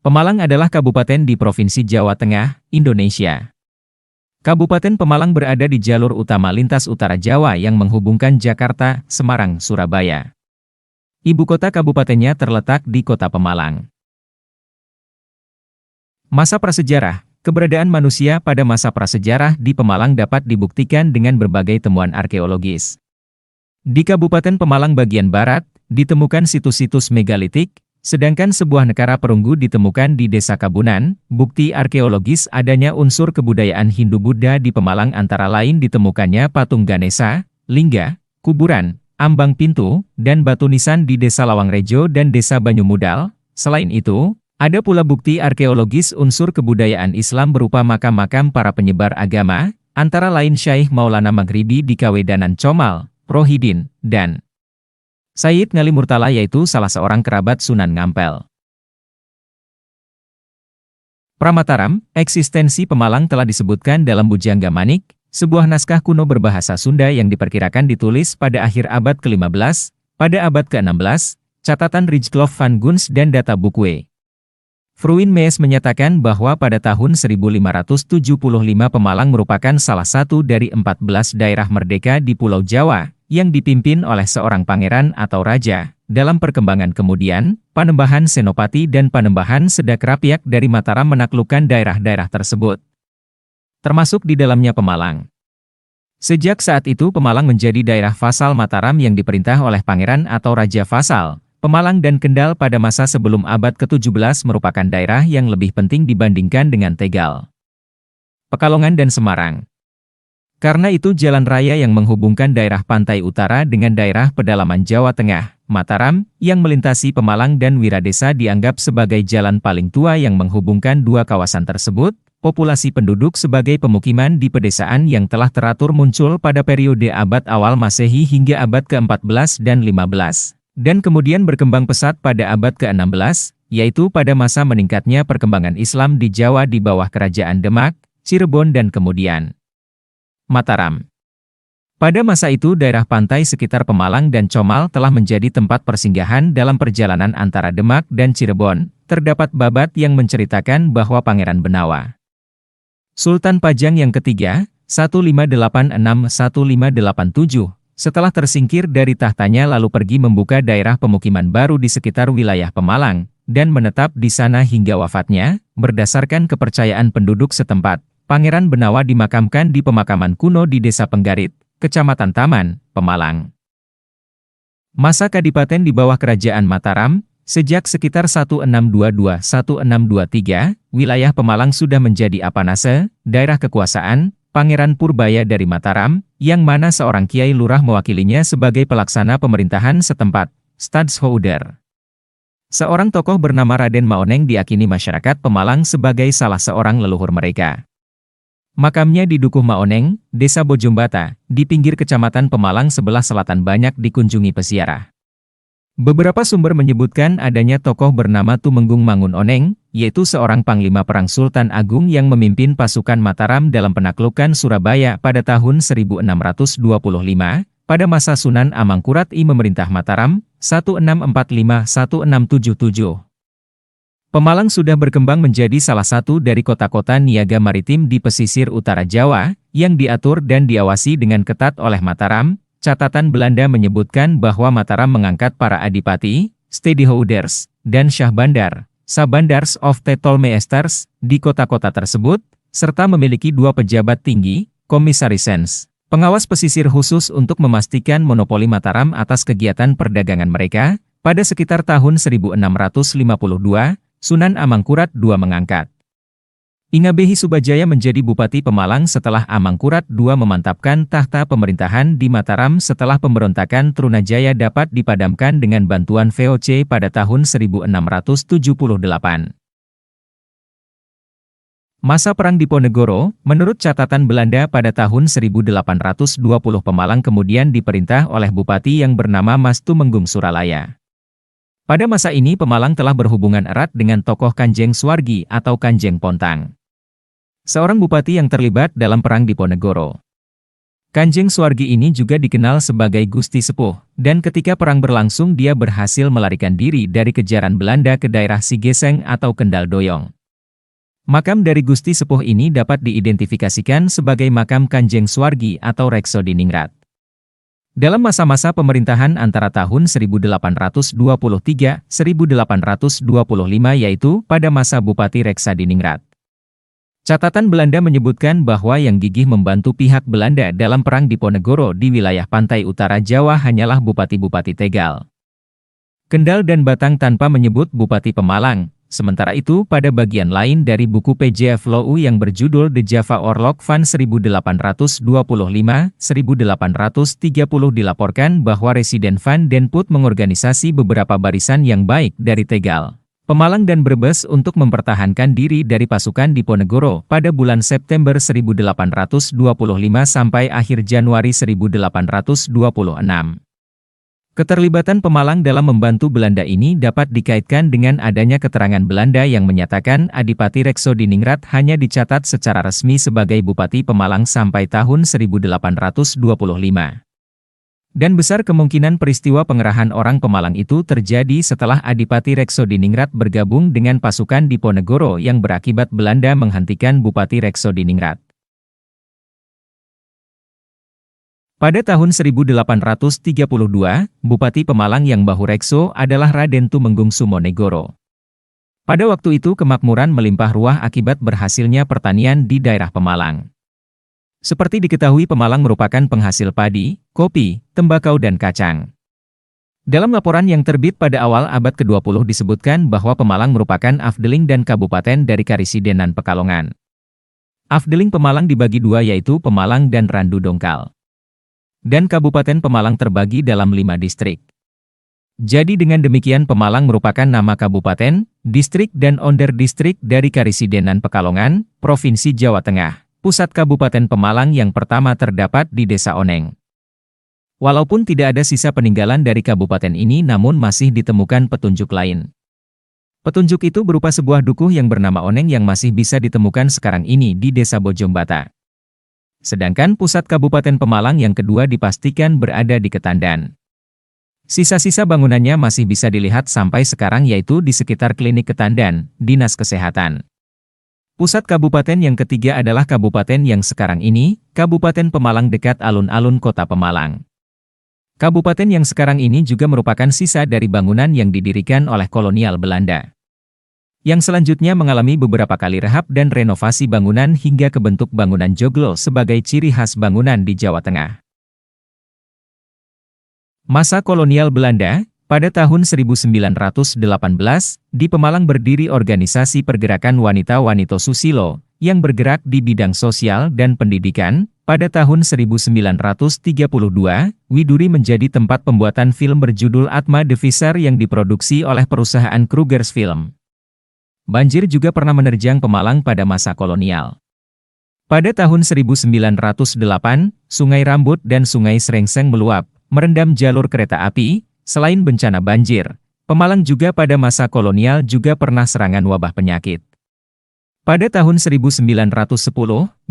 Pemalang adalah kabupaten di Provinsi Jawa Tengah, Indonesia. Kabupaten Pemalang berada di jalur utama lintas utara Jawa yang menghubungkan Jakarta, Semarang, Surabaya. Ibu kota kabupatennya terletak di kota Pemalang. Masa prasejarah. Keberadaan manusia pada masa prasejarah di Pemalang dapat dibuktikan dengan berbagai temuan arkeologis. Di Kabupaten Pemalang bagian barat, ditemukan situs-situs megalitik, sedangkan sebuah nekara perunggu ditemukan di Desa Kabunan. Bukti arkeologis adanya unsur kebudayaan Hindu-Buddha di Pemalang antara lain ditemukannya patung Ganesha, lingga, kuburan, ambang pintu, dan batu nisan di Desa Lawangrejo dan Desa Banyumudal. Selain itu, ada pula bukti arkeologis unsur kebudayaan Islam berupa makam-makam para penyebar agama, antara lain Syaikh Maulana Maghribi di Kawedanan Comal, Rohidin, dan Sayyid Ngali Murtala yaitu salah seorang kerabat Sunan Ngampel. Pramataram, eksistensi Pemalang telah disebutkan dalam Bujangga Manik, sebuah naskah kuno berbahasa Sunda yang diperkirakan ditulis pada akhir abad ke-15, pada abad ke-16, catatan Rijkloof van Guns dan data Boekwe. Fruin Mees menyatakan bahwa pada tahun 1575 Pemalang merupakan salah satu dari 14 daerah merdeka di Pulau Jawa, yang dipimpin oleh seorang pangeran atau raja. Dalam perkembangan kemudian, Panembahan Senopati dan Panembahan Sedak Rapiak dari Mataram menaklukkan daerah-daerah tersebut, termasuk di dalamnya Pemalang. Sejak saat itu Pemalang menjadi daerah vasal Mataram yang diperintah oleh pangeran atau raja vasal. Pemalang dan Kendal pada masa sebelum abad ke-17 merupakan daerah yang lebih penting dibandingkan dengan Tegal, Pekalongan dan Semarang. Karena itu jalan raya yang menghubungkan daerah pantai utara dengan daerah pedalaman Jawa Tengah, Mataram, yang melintasi Pemalang dan Wiradesa dianggap sebagai jalan paling tua yang menghubungkan dua kawasan tersebut. Populasi penduduk sebagai pemukiman di pedesaan yang telah teratur muncul pada periode abad awal Masehi hingga abad ke-14 dan 15. Dan kemudian berkembang pesat pada abad ke-16, yaitu pada masa meningkatnya perkembangan Islam di Jawa di bawah kerajaan Demak, Cirebon dan kemudian Mataram. Pada masa itu daerah pantai sekitar Pemalang dan Comal telah menjadi tempat persinggahan dalam perjalanan antara Demak dan Cirebon. Terdapat babat yang menceritakan bahwa Pangeran Benawa, Sultan Pajang yang ketiga, 1586-1587, setelah tersingkir dari tahtanya lalu pergi membuka daerah pemukiman baru di sekitar wilayah Pemalang, dan menetap di sana hingga wafatnya. Berdasarkan kepercayaan penduduk setempat, Pangeran Benawa dimakamkan di pemakaman kuno di Desa Penggarit, Kecamatan Taman, Pemalang. Masa kadipaten di bawah kerajaan Mataram, sejak sekitar 1622-1623, wilayah Pemalang sudah menjadi apanase, daerah kekuasaan Pangeran Purbaya dari Mataram, yang mana seorang kiai lurah mewakilinya sebagai pelaksana pemerintahan setempat, stadshouder. Seorang tokoh bernama Raden Maoneng diakini masyarakat Pemalang sebagai salah seorang leluhur mereka. Makamnya di Dukuh Maoneng, Desa Bojombata, di pinggir Kecamatan Pemalang sebelah selatan banyak dikunjungi peziarah. Beberapa sumber menyebutkan adanya tokoh bernama Tumenggung Mangun Oneng, yaitu seorang panglima perang Sultan Agung yang memimpin pasukan Mataram dalam penaklukan Surabaya pada tahun 1625, pada masa Sunan Amangkurat I memerintah Mataram, 1645-1677. Pemalang sudah berkembang menjadi salah satu dari kota-kota niaga maritim di pesisir utara Jawa, yang diatur dan diawasi dengan ketat oleh Mataram. Catatan Belanda menyebutkan bahwa Mataram mengangkat para adipati, stadhouders, dan syahbandar, sabandars of Tetolmeesters, di kota-kota tersebut, serta memiliki dua pejabat tinggi, komisarisens, pengawas pesisir khusus untuk memastikan monopoli Mataram atas kegiatan perdagangan mereka. Pada sekitar tahun 1652, Sunan Amangkurat II mengangkat Ingabehi Subajaya menjadi Bupati Pemalang setelah Amangkurat II memantapkan tahta pemerintahan di Mataram setelah pemberontakan Trunajaya dapat dipadamkan dengan bantuan VOC pada tahun 1678. Masa Perang Diponegoro, menurut catatan Belanda pada tahun 1820 Pemalang kemudian diperintah oleh Bupati yang bernama Mas Tumenggung Suralaya. Pada masa ini Pemalang telah berhubungan erat dengan tokoh Kanjeng Suwargi atau Kanjeng Pontang, seorang bupati yang terlibat dalam Perang Diponegoro. Kanjeng Suwargi ini juga dikenal sebagai Gusti Sepuh, dan ketika perang berlangsung dia berhasil melarikan diri dari kejaran Belanda ke daerah Sigeseng atau Kendal Doyong. Makam dari Gusti Sepuh ini dapat diidentifikasikan sebagai makam Kanjeng Suwargi atau Reksodiningrat. Dalam masa-masa pemerintahan antara tahun 1823-1825 yaitu pada masa Bupati Reksadiningrat. Catatan Belanda menyebutkan bahwa yang gigih membantu pihak Belanda dalam Perang Diponegoro di wilayah pantai utara Jawa hanyalah Bupati-Bupati Tegal, Kendal dan Batang tanpa menyebut Bupati Pemalang. Sementara itu pada bagian lain dari buku PJF Lou yang berjudul The Java Orlog van 1825-1830 dilaporkan bahwa Residen Van den Put mengorganisasi beberapa barisan yang baik dari Tegal, Pemalang dan Brebes untuk mempertahankan diri dari pasukan Diponegoro pada bulan September 1825 sampai akhir Januari 1826. Keterlibatan Pemalang dalam membantu Belanda ini dapat dikaitkan dengan adanya keterangan Belanda yang menyatakan Adipati Reksodiningrat hanya dicatat secara resmi sebagai Bupati Pemalang sampai tahun 1825. Dan besar kemungkinan peristiwa pengerahan orang Pemalang itu terjadi setelah Adipati Reksodiningrat bergabung dengan pasukan Diponegoro yang berakibat Belanda menghentikan Bupati Reksodiningrat. Pada tahun 1832, Bupati Pemalang yang bahu Rekso adalah Raden Tumenggung Sumonegoro. Pada waktu itu kemakmuran melimpah ruah akibat berhasilnya pertanian di daerah Pemalang. Seperti diketahui Pemalang merupakan penghasil padi, kopi, tembakau dan kacang. Dalam laporan yang terbit pada awal abad ke-20 disebutkan bahwa Pemalang merupakan Afdeling dan Kabupaten dari Karisidenan Pekalongan. Afdeling Pemalang dibagi dua yaitu Pemalang dan Randu Dongkal. Dan Kabupaten Pemalang terbagi dalam 5 distrik. Jadi dengan demikian Pemalang merupakan nama kabupaten, distrik dan onderdistrik dari Karisidenan Pekalongan, Provinsi Jawa Tengah. Pusat Kabupaten Pemalang yang pertama terdapat di Desa Oneng. Walaupun tidak ada sisa peninggalan dari kabupaten ini namun masih ditemukan petunjuk lain. Petunjuk itu berupa sebuah dukuh yang bernama Oneng yang masih bisa ditemukan sekarang ini di Desa Bojombata. Sedangkan pusat Kabupaten Pemalang yang kedua dipastikan berada di Ketandan. Sisa-sisa bangunannya masih bisa dilihat sampai sekarang yaitu di sekitar Klinik Ketandan, Dinas Kesehatan. Pusat kabupaten yang ketiga adalah kabupaten yang sekarang ini, Kabupaten Pemalang dekat alun-alun kota Pemalang. Kabupaten yang sekarang ini juga merupakan sisa dari bangunan yang didirikan oleh kolonial Belanda. Yang selanjutnya mengalami beberapa kali rehab dan renovasi bangunan hingga ke bentuk bangunan joglo sebagai ciri khas bangunan di Jawa Tengah. Masa kolonial Belanda. Pada tahun 1918, di Pemalang berdiri organisasi pergerakan wanita-wanita susilo, yang bergerak di bidang sosial dan pendidikan. Pada tahun 1932, Widuri menjadi tempat pembuatan film berjudul Atma Devisar yang diproduksi oleh perusahaan Krugers Film. Banjir juga pernah menerjang Pemalang pada masa kolonial. Pada tahun 1908, Sungai Rambut dan Sungai Srengseng meluap, merendam jalur kereta api. Selain bencana banjir, Pemalang juga pada masa kolonial juga pernah serangan wabah penyakit. Pada tahun 1910,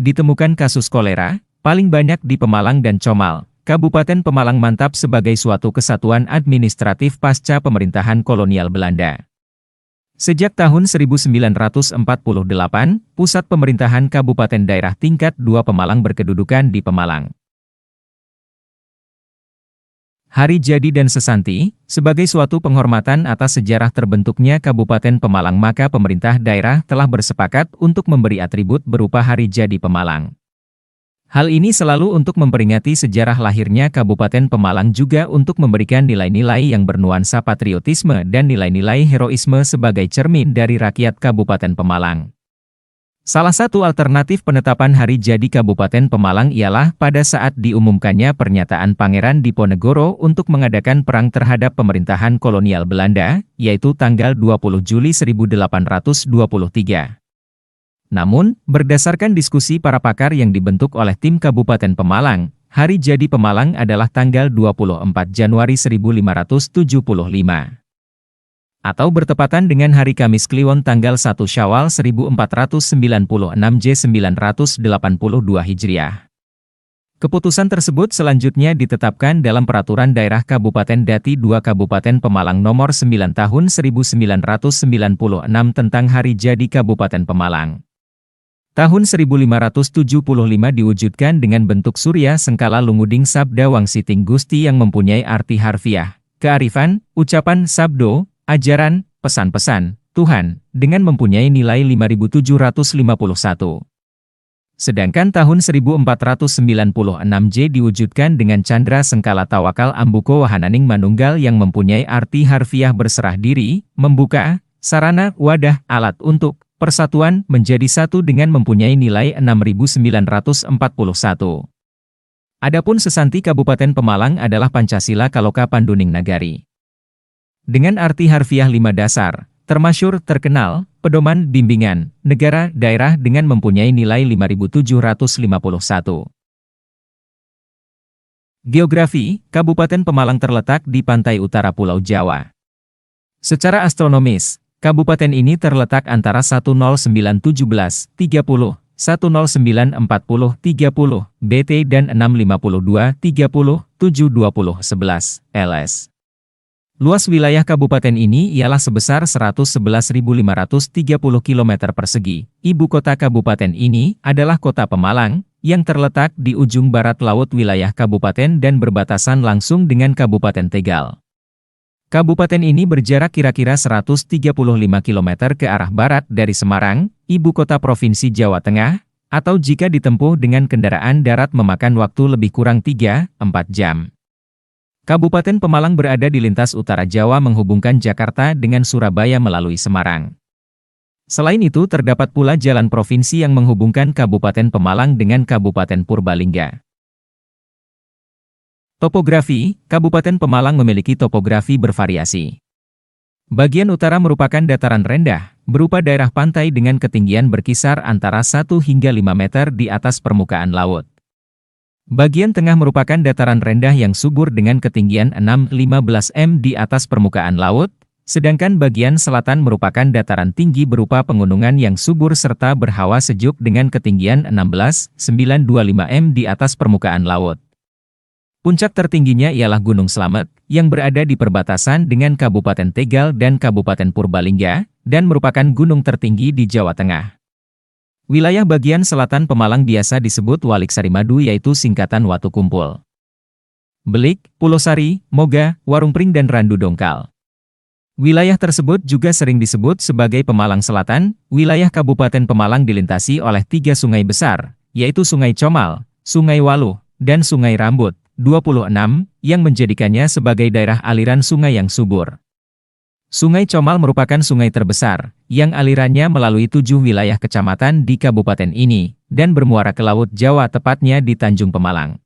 ditemukan kasus kolera, paling banyak di Pemalang dan Comal. Kabupaten Pemalang mantap sebagai suatu kesatuan administratif pasca pemerintahan kolonial Belanda. Sejak tahun 1948, pusat pemerintahan Kabupaten Daerah Tingkat 2 Pemalang berkedudukan di Pemalang. Hari Jadi dan Sesanti, sebagai suatu penghormatan atas sejarah terbentuknya Kabupaten Pemalang maka pemerintah daerah telah bersepakat untuk memberi atribut berupa Hari Jadi Pemalang. Hal ini selalu untuk memperingati sejarah lahirnya Kabupaten Pemalang juga untuk memberikan nilai-nilai yang bernuansa patriotisme dan nilai-nilai heroisme sebagai cermin dari rakyat Kabupaten Pemalang. Salah satu alternatif penetapan Hari Jadi Kabupaten Pemalang ialah pada saat diumumkannya pernyataan Pangeran Diponegoro untuk mengadakan perang terhadap pemerintahan kolonial Belanda, yaitu tanggal 20 Juli 1823. Namun, berdasarkan diskusi para pakar yang dibentuk oleh tim Kabupaten Pemalang, Hari Jadi Pemalang adalah tanggal 24 Januari 1575. Atau bertepatan dengan hari Kamis Kliwon tanggal 1 Syawal 1496 J982 Hijriah. Keputusan tersebut selanjutnya ditetapkan dalam Peraturan Daerah Kabupaten Dati II Kabupaten Pemalang Nomor 9 Tahun 1996 tentang Hari Jadi Kabupaten Pemalang. Tahun 1575 diwujudkan dengan bentuk surya sengkala lunguding sabda wangsiting Gusti yang mempunyai arti harfiah, kearifan, ucapan sabdo, ajaran, pesan-pesan Tuhan, dengan mempunyai nilai 5751. Sedangkan tahun 1496J diwujudkan dengan candra sengkala tawakal ambuko wahananing manunggal yang mempunyai arti harfiah berserah diri, membuka, sarana, wadah, alat untuk, persatuan, menjadi satu dengan mempunyai nilai 6941. Adapun sesanti Kabupaten Pemalang adalah Pancasila Kaloka Panduning Nagari. Dengan arti harfiah 5 dasar, termasyur, terkenal, pedoman, bimbingan, negara, daerah dengan mempunyai nilai 5751. Geografi, Kabupaten Pemalang terletak di pantai utara Pulau Jawa. Secara astronomis, kabupaten ini terletak antara 10917, 30, 10940, 30, BT dan 652, 30, 720, 11, LS. Luas wilayah kabupaten ini ialah sebesar 111.530 km persegi. Ibu kota kabupaten ini adalah Kota Pemalang, yang terletak di ujung barat laut wilayah kabupaten dan berbatasan langsung dengan Kabupaten Tegal. Kabupaten ini berjarak kira-kira 135 km ke arah barat dari Semarang, ibu kota Provinsi Jawa Tengah, atau jika ditempuh dengan kendaraan darat memakan waktu lebih kurang 3-4 jam. Kabupaten Pemalang berada di lintas utara Jawa menghubungkan Jakarta dengan Surabaya melalui Semarang. Selain itu terdapat pula jalan provinsi yang menghubungkan Kabupaten Pemalang dengan Kabupaten Purbalingga. Topografi, Kabupaten Pemalang memiliki topografi bervariasi. Bagian utara merupakan dataran rendah, berupa daerah pantai dengan ketinggian berkisar antara 1 hingga 5 meter di atas permukaan laut. Bagian tengah merupakan dataran rendah yang subur dengan ketinggian 6-15 m di atas permukaan laut, sedangkan bagian selatan merupakan dataran tinggi berupa pegunungan yang subur serta berhawa sejuk dengan ketinggian 16-925 m di atas permukaan laut. Puncak tertingginya ialah Gunung Slamet, yang berada di perbatasan dengan Kabupaten Tegal dan Kabupaten Purbalingga, dan merupakan gunung tertinggi di Jawa Tengah. Wilayah bagian selatan Pemalang biasa disebut Walik Sarimadu yaitu singkatan Watu Kumpul. Belik, Pulosari, Moga, Warungpring dan Randu Dongkal. Wilayah tersebut juga sering disebut sebagai Pemalang Selatan. Wilayah Kabupaten Pemalang dilintasi oleh 3 sungai besar, yaitu Sungai Comal, Sungai Waluh, dan Sungai Rambut, 26, yang menjadikannya sebagai daerah aliran sungai yang subur. Sungai Comal merupakan sungai terbesar, yang alirannya melalui 7 wilayah kecamatan di kabupaten ini, dan bermuara ke Laut Jawa tepatnya di Tanjung Pemalang.